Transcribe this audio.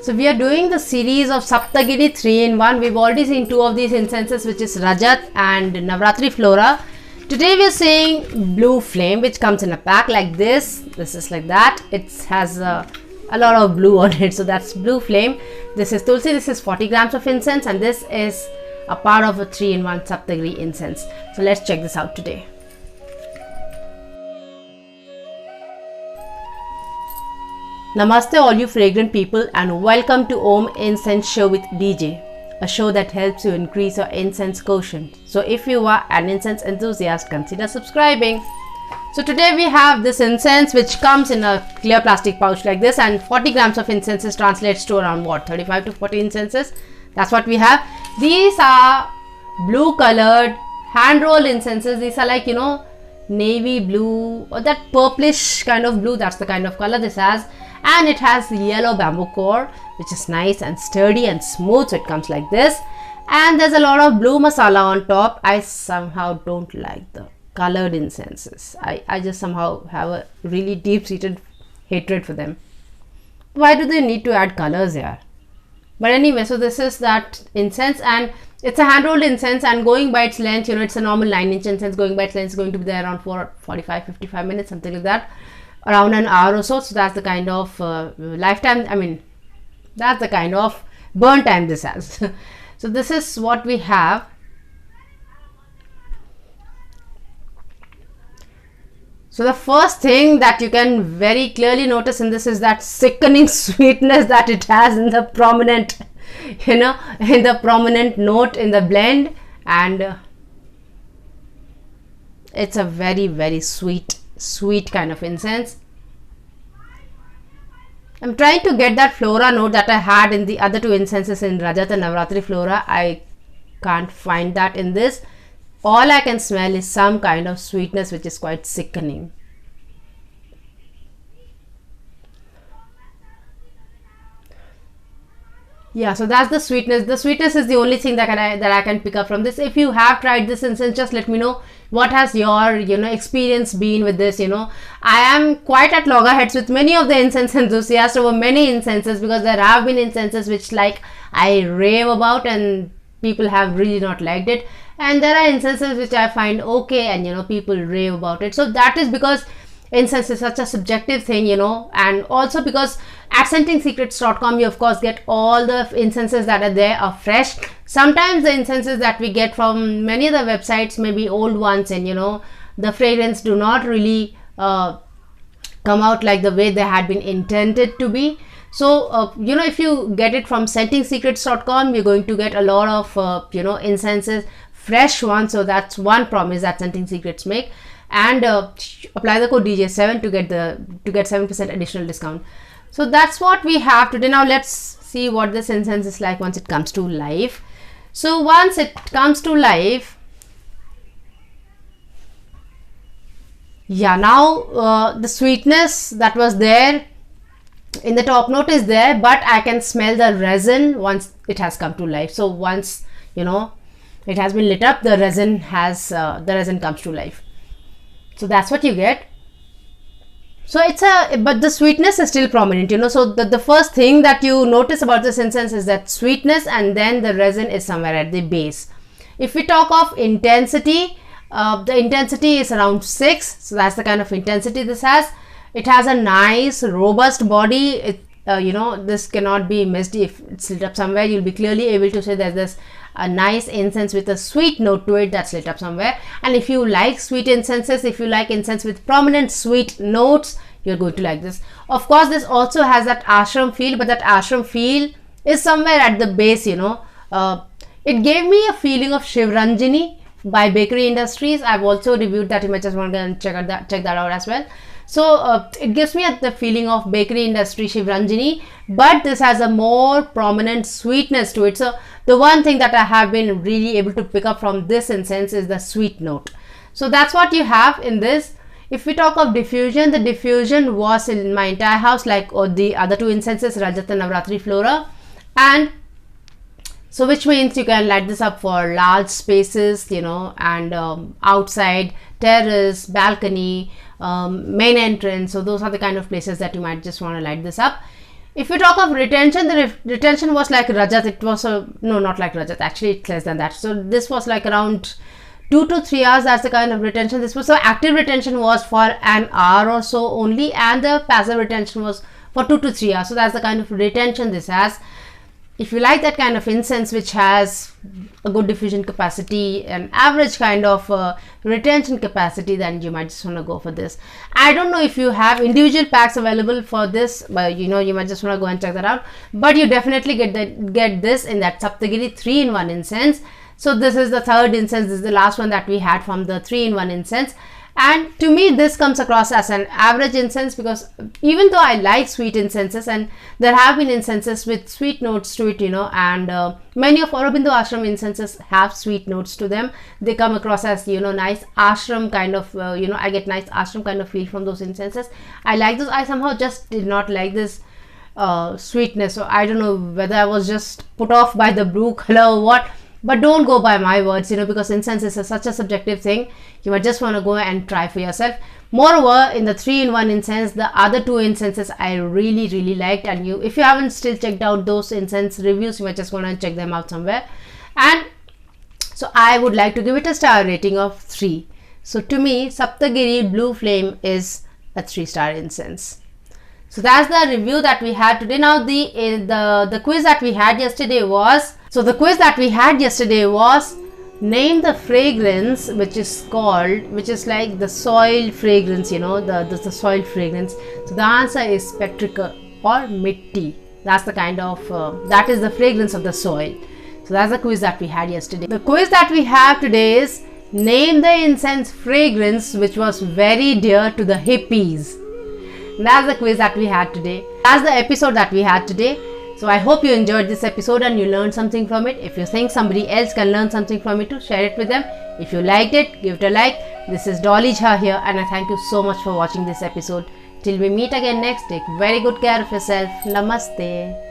So we are doing the series of Saptagiri 3-in-1. We've already seen two of these incenses, which is Rajat and Navratri Flora. Today we are seeing Blue Flame, which comes in a pack like this. This is like that. It has a lot of blue on it, so that's Blue Flame. This is Tulsi. This is 40 grams of incense, and this is a part of a 3-in-1 Saptagiri incense. So let's check this out today. Namaste all you fragrant people, and welcome to Om Incense Show with DJ, a show that helps you increase your incense quotient. So if you are an incense enthusiast, consider subscribing. So today we have this incense which comes in a clear plastic pouch like this, and 40 grams of incenses translates to around what, 35 to 40 incenses. That's what we have. These are blue colored hand rolled incenses. These are like, navy blue or that purplish kind of blue. That's the kind of color this has. And it has yellow bamboo core, which is nice and sturdy and smooth, so it comes like this. And there's a lot of blue masala on top. I somehow don't like the colored incenses. I just somehow have a really deep-seated hatred for them. Why do they need to add colors here? But anyway, so this is that incense, and it's a hand-rolled incense, and going by its length, it's a normal 9-inch incense. Going by its length is going to be there around 45-55 minutes, something like that. Around an hour or so. So that's the kind of lifetime, that's the kind of burn time this has. So this is what we have. So the first thing that you can very clearly notice in this is that sickening sweetness that it has in the prominent, in the prominent note in the blend, and it's a very, very sweet kind of incense. I'm trying to get that flora note that I had in the other two incenses in Rajat and Navratri Flora. I can't find that in this. All I can smell is some kind of sweetness which is quite sickening. Yeah, so that's the sweetness. The sweetness is the only thing that I can pick up from this. If you have tried this incense, just let me know what has your experience been with this. I am quite at loggerheads with many of the incense enthusiasts over many incenses, because there have been incenses which I rave about and people have really not liked it, and there are incenses which I find okay and people rave about it. So that is because incense is such a subjective thing, and also because at scentingsecrets.com you of course get all the incenses that are there are fresh. Sometimes the incenses that we get from many other websites may be old ones, and the fragrance do not really come out like the way they had been intended to be. So if you get it from scentingsecrets.com, you're going to get a lot of incenses, fresh ones. So that's one promise that Scenting Secrets make. And apply the code DJ7 to get 7% additional discount. So that's what we have today. Now let's see what this incense is like once it comes to life. So once it comes to life, yeah, now the sweetness that was there in the top note is there, but I can smell the resin once it has come to life. So once it has been lit up, the resin comes to life. So that's what you get. So but the sweetness is still prominent, so the first thing that you notice about this incense is that sweetness, and then the resin is somewhere at the base. If we talk of intensity, the intensity is around 6. So that's the kind of intensity this has. It has a nice robust body. This cannot be missed. If it's lit up somewhere, you'll be clearly able to say there's this a nice incense with a sweet note to it that's lit up somewhere. And if you like sweet incenses, if you like incense with prominent sweet notes, you're going to like this. Of course, this also has that ashram feel, but that ashram feel is somewhere at the base. It gave me a feeling of Shivranjini by Bakery Industries. I've also reviewed that. You might just want to check that out as well. So it gives me the feeling of Bakery Industry Shivranjini, but this has a more prominent sweetness to it. So the one thing that I have been really able to pick up from this incense is the sweet note. So that's what you have in this. If we talk of diffusion, the diffusion was in my entire house, like the other two incenses, Rajat and Navratri Flora, and so which means you can light this up for large spaces, and outside, terrace, balcony, main entrance. So those are the kind of places that you might just want to light this up. If you talk of retention, the retention was like Rajat. It was no, not like Rajat. Actually, it's less than that. So this was like around 2 to 3 hours. That's the kind of retention this was. So active retention was for an hour or so only, and the passive retention was for 2 to 3 hours. So that's the kind of retention this has. If you like that kind of incense which has a good diffusion capacity, an average kind of retention capacity, then you might just want to go for this. I don't know if you have individual packs available for this, but you know, you might just want to go and check that out. But you definitely get this in that Saptagiri 3-in-1 incense. So this is the third incense. This is the last one that we had from the 3-in-1 incense. And to me, this comes across as an average incense, because even though I like sweet incenses, and there have been incenses with sweet notes to it, you know, and many of Aurobindo ashram incenses have sweet notes to them. They come across as, you know, nice ashram kind of, you know, I get nice ashram kind of feel from those incenses. I like those. I somehow just did not like this sweetness. So I don't know whether I was just put off by the blue color or what. But don't go by my words, you know, because incense is such a subjective thing. You might just want to go and try for yourself. Moreover, in the 3-in-1 incense, the other 2 incenses I really liked. And if you haven't still checked out those incense reviews, you might just want to check them out somewhere. And so I would like to give it a star rating of 3. So to me, Saptagiri Blue Flame is a 3-star incense. So that's the review that we had today. Now the quiz that we had yesterday was, name the fragrance which is like the soil fragrance, you know, the soil fragrance. So the answer is petrichor or mitti. That's the kind of that is the fragrance of the soil. So that's the quiz that we had yesterday. The quiz that we have today is, name the incense fragrance which was very dear to the hippies. That's the quiz that we had today. That's the episode that we had today. So I hope you enjoyed this episode and you learned something from it. If you think somebody else can learn something from it too, share it with them. If you liked it, give it a like. This is Dolly Jha here, and I thank you so much for watching this episode. Till we meet again next, take very good care of yourself. Namaste.